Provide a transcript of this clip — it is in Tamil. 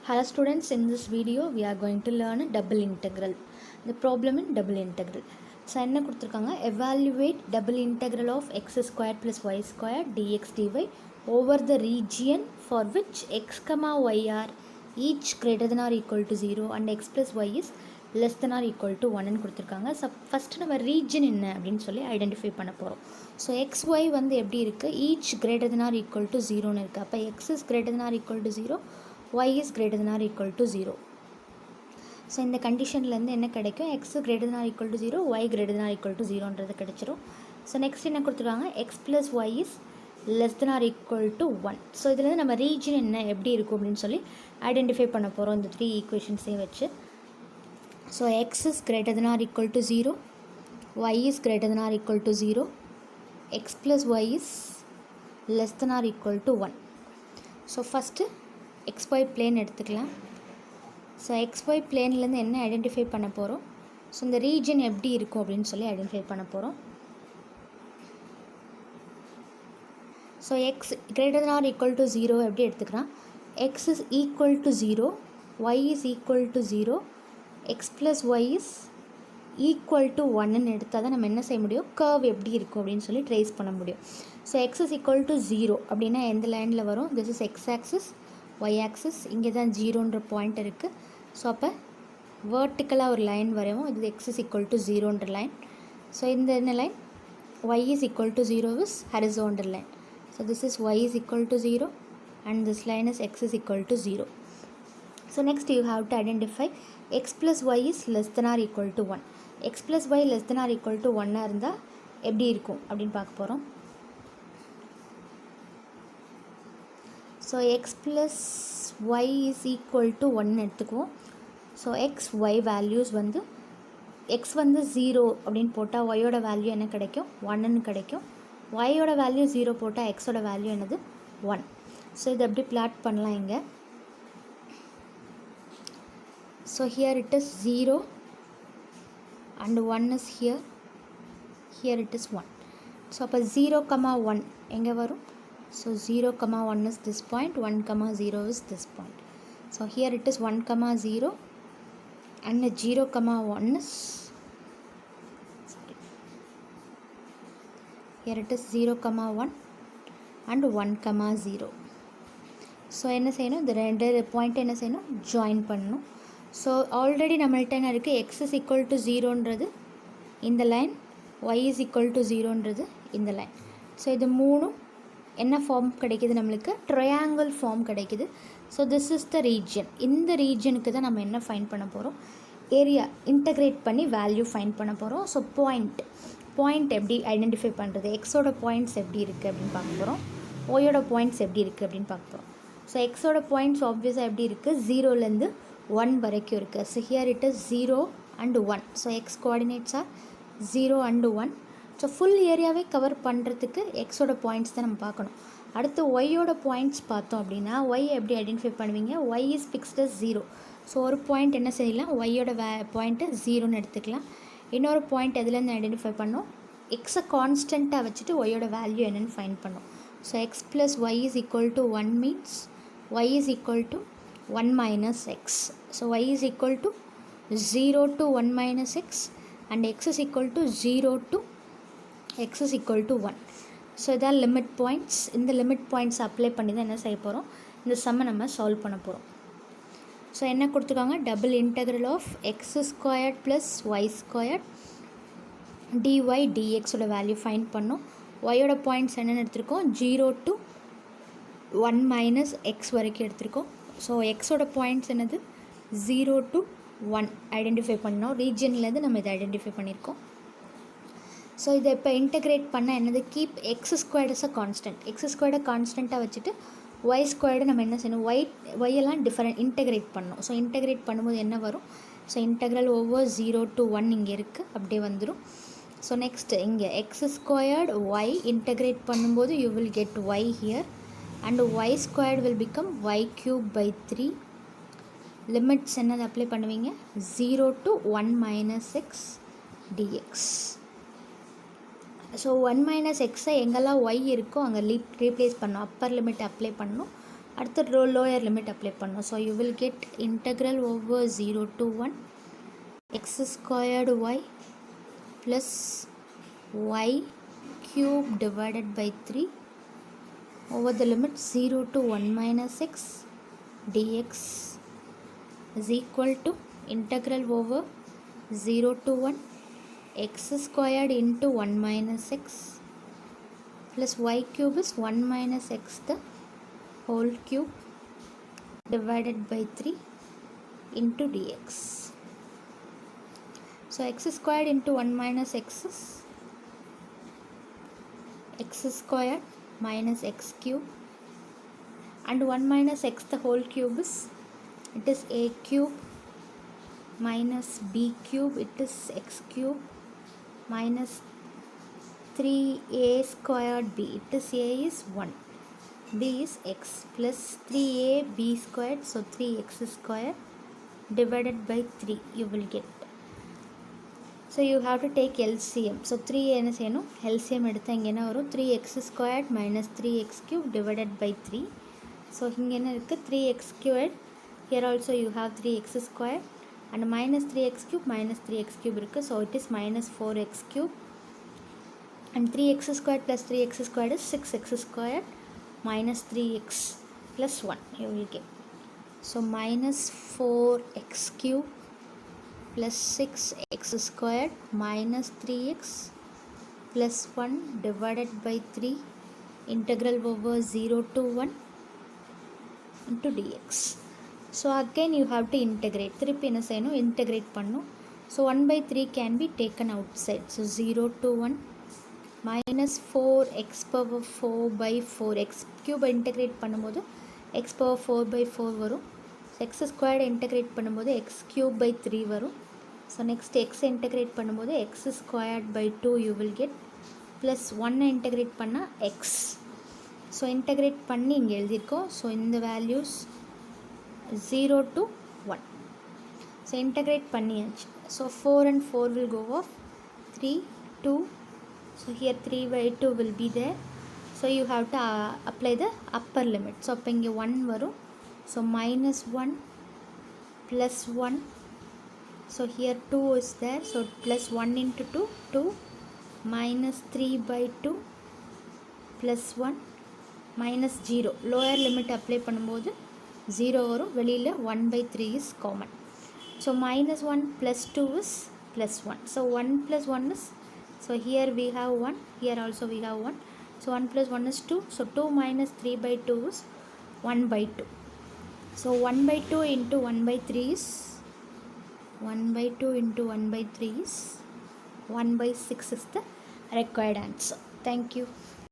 Hello students, in this video we are going to learn a double integral. The problem in double integral. So என்ன கொடுத்திருக்காங்க, evaluate double integral of x squared plus y squared dx dy over the region for which x comma y are each greater than or equal to 0 and x plus y is less than or equal to 1 ன்னு கொடுத்திருக்காங்க. So first நம்ம region என்ன அப்படின்னு சொல்லி ஐடென்டிஃபை பண்ண போகிறோம். ஸோ எக்ஸ் ஒய் வந்து எப்படி இருக்குது, each greater than or equal to 0ன்னு இருக்குது. அப்போ X is greater than or equal to 0, y is greater than or equal to 0. So இந்த கண்டிஷன்லேருந்து என்ன கிடைக்கும், x greater than or equal to 0, y greater than or equal to 0ன்றது கிடைச்சிரும். ஸோ நெக்ஸ்ட் என்ன கொடுத்துருக்காங்க, x plus y is less than or equal to 1. So இதுலேருந்து நம்ம ரீஜன் என்ன எப்படி இருக்கும் அப்படின்னு சொல்லி ஐடென்டிஃபை பண்ண போகிறோம் இந்த 3 ஈக்குவேஷன்ஸையும் வச்சு. So x is greater than or equal to 0, y is greater than or equal to 0, x plus y is less than or equal to 1. So first xy plane எடுத்துக்கலாம். ஸோ xy பிளேன்லேருந்து என்ன ஐடென்டிஃபை பண்ண போகிறோம், ஸோ இந்த ரீஜன் எப்படி இருக்கும் அப்படின்னு சொல்லி ஐடென்டிஃபை பண்ண போகிறோம். So X greater than or equal to 0 எப்படி எடுத்துக்கலாம், x is equal to 0, y is equal to 0, x plus y is equal to 1ன்னு எடுத்தால் தான் நம்ம என்ன செய்ய முடியும், கர்வ் எப்படி இருக்கும் அப்படின்னு சொல்லி ட்ரேஸ் பண்ண முடியும். So x is equal to 0 அப்படின்னா எந்த லைனில் வரும், this is x axis, y axis, இங்கே தான் 0ன்ற பாயிண்ட் இருக்குது. ஸோ அப்போ வேர்ட்டிக்கலாக ஒரு லைன் வரையும், இது x is equal to 0ன்ற லைன். ஸோ இந்த என்ன line, y is equal to 0 is horizontal line. So this is y is equal to 0 and this line is x is equal to 0. So next you have to identify x plus y is less than or equal to 1. x plus y less than or equal to 1 இருந்தால் எப்படி இருக்கும் அப்படின்னு பார்க்க போகிறோம். So X plus Y is equal to 1 எடுத்துக்குவோம். ஸோ எக்ஸ் ஒய் வேல்யூஸ் வந்து எக்ஸ் வந்து 0 அப்படின்னு போட்டால் ஒய்யோட வேல்யூ என்ன கிடைக்கும், 1ன்னு கிடைக்கும். ஒய்யோட வேல்யூ 0 போட்டால் எக்ஸோட வேல்யூ என்னது, 1. ஸோ இது எப்படி பிளாட் பண்ணலாம் இங்கே. So here it is 0 and 1 is here, here it is 1. So அப்போ 0, 1 எங்கே வரும், so 0, 1 is this point, 1, 0 is this point. So here it is 1, 0 and 0, 1 is, here it is 0, 1 and 1, 0. So என்ன செய்யணும், இந்த ரெண்டு பாயிண்ட் என்ன செய்யணும், ஜாயின் பண்ணணும். ஸோ ஆல்ரெடி நம்மள்ட்ட என்ன இருக்குது, எக்ஸ் இஸ் ஈக்குவல் டு 0ன்றது இந்த line, y is equal to 0ன்றது இந்த லைன். ஸோ இது மூணும் என்ன ஃபார்ம் கிடைக்கிது நம்மளுக்கு, ட்ரையாங்கிள் ஃபார்ம் கிடைக்கிது. So this is the region. இந்த ரீஜனுக்கு தான் நம்ம என்ன ஃபைண்ட் பண்ண போகிறோம், ஏரியா இன்டகிரேட் பண்ணி வேல்யூ ஃபைண்ட் பண்ண போகிறோம். ஸோ பாயிண்ட் எப்படி ஐடென்டிஃபை பண்ணுறது, எக்ஸோட பாயிண்ட்ஸ் எப்படி இருக்குது அப்படின்னு பார்க்க போகிறோம், ஒய்யோட பாயிண்ட்ஸ் எப்படி இருக்குது அப்படின்னு பார்க்க போகிறோம். ஸோ எக்ஸோட பாயிண்ட்ஸ் ஆப்வியஸாக எப்படி இருக்குது, 0லேருந்து 1 வரைக்கும் இருக்குது. So here it is 0 and 1. So x coordinates are 0 and 1. So full ஏரியாவே கவர் பண்ணுறதுக்கு எக்ஸோட பாயிண்ட்ஸ் தான் நம்ம பார்க்கணும். அடுத்து ஒய்யோட பாயிண்ட்ஸ் பார்த்தோம் அப்படின்னா, ஒய் எப்படி ஐடென்டிஃபை பண்ணுவீங்க, ஒய் இஸ் ஃபிக்ஸ்டு 0. ஸோ ஒரு பாயிண்ட் என்ன செய்யலாம், ஒய்யோட பாயிண்ட்டு 0ன்னு எடுத்துக்கலாம். இன்னொரு பாயிண்ட் எதுலேருந்து ஐடென்டிஃபை பண்ணோம், எக்ஸை கான்ஸ்டண்ட்டாக வச்சுட்டு ஒய்யோட வேல்யூ என்னென்னு ஃபைண்ட் பண்ணோம். So X plus Y is equal to 1 means Y is equal to 1 minus x. So y is equal to 0 to 1 minus x and x is equal to 0 to x is equal to 1. So இதான் லிமிட் பாயிண்ட்ஸ். இந்த லிமிட் பாயிண்ட்ஸ் அப்ளை பண்ணி தான் என்ன செய்ய போகிறோம், இந்த சம்மை நம்ம சால்வ் பண்ண போகிறோம். ஸோ என்ன கொடுத்துருக்காங்க, double integral of x squared plus y squared d y டிஎக்ஸோட வேல்யூ ஃபைண்ட் பண்ணோம். ஒய்யோட பாயிண்ட்ஸ் என்னென்னு எடுத்திருக்கோம், 0 to 1 minus x வரைக்கும் எடுத்திருக்கோம். ஸோ எக்ஸோட பாயிண்ட்ஸ் என்னது, 0 to 1 ஐடென்டிஃபை பண்ணோம். ரீஜன்லேருந்து நம்ம இதை ஐடென்டிஃபை பண்ணியிருக்கோம். ஸோ இதை இப்போ இன்டகிரேட் பண்ண என்னது, keep x squared is a constant. X ஸ்கொயர்டை கான்ஸ்டண்ட்டாக வச்சுட்டு ஒய் ஸ்கொயர்டை நம்ம என்ன செய்யணும், ஒய்யெல்லாம் டிஃபரெண்ட் இன்டகிரேட் பண்ணணும். ஸோ இன்டகிரேட் பண்ணும்போது என்ன வரும், ஸோ இன்டகிரல் ஓவர் 0 to 1 இங்கே இருக்குது, அப்படியே வந்துடும். ஸோ நெக்ஸ்ட் இங்கே எக்ஸ் ஸ்கொயர்டு ஒய் இன்டகிரேட் பண்ணும்போது you will get Y here and y squared will become y cube by 3. Limits என்னது அப்ளை பண்ணுவீங்க, 0 to 1 minus x dx. ஸோ 1 minus xஐ எங்கெல்லாம் y இருக்கோ அங்கே ரீப்ளேஸ் பண்ணோம், அப்பர் லிமிட் அப்ளை பண்ணணும். அடுத்து lower limit apply பண்ணணும். So you will get integral over 0 to 1 x squared y plus y cube divided by 3 over the limit 0 to 1 minus x dx is equal to integral over 0 to 1 x squared into 1 minus x plus y cube is 1 minus x the whole cube divided by 3 into dx. So x squared into 1 minus x is x squared minus x cube, and 1 minus x the whole cube is, it is a cube minus b cube, it is x cube minus 3a squared b, it is a is 1, b is x plus 3a b squared, so 3x squared divided by 3 you will get. So you have to take LCM. So 3 என்ன செய்யணும், LCM எடுத்தால் இங்கே என்ன வரும், 3x squared minus 3x cube divided by 3. So இங்கே என்ன இருக்குது, 3x squared, here also you have 3x squared and minus 3x cube இருக்குது, so it is minus 4x cube, and 3x squared plus 3x squared is 6x squared minus 3x plus 1 you will get. So minus 4x cube plus 6x squared minus 3x plus 1 divided by 3 integral over 0 to 1 into dx. So again you have to integrate, திருப்பி என்ன செய்யணும், integrate பண்ணணும். So 1 by 3 can be taken outside, so 0 to 1 minus 4x power 4 by 4 x cube integrate பண்ணும்போது x power 4 by 4 வரும். x squared integrate பண்ணும்போது x cube by 3 வரும். So next x integrate பண்ணும்போது x squared by 2 you will get, plus 1 integrate பண்ணா x. So integrate பண்ணி இங்கே எழுதியிருக்கோம். So இந்த values 0 to 1. So integrate பண்ணியாச்சு. So 4 and 4 will go off, 3 2, so here 3 by 2 will be there. So you have to apply the upper limit. So அப்போ இங்கே 1 வரும். So minus 1 plus 1, so here 2 is there, so plus 1 into 2 2 minus 3 by 2 plus 1 minus 0, lower limit apply பண்ணும்போது 0 வரும், வெளியில் 1 by 3 is common. So minus 1 plus 2 is plus 1, so 1 plus 1 is, so here we have 1, here also we have 1, so 1 plus 1 is 2, so 2 minus 3 by 2 is 1 by 2. So 1 by 2 into 1 by 3 is 1 by 2 into 1 by 3 is 1 by 6 is the required answer. Thank you.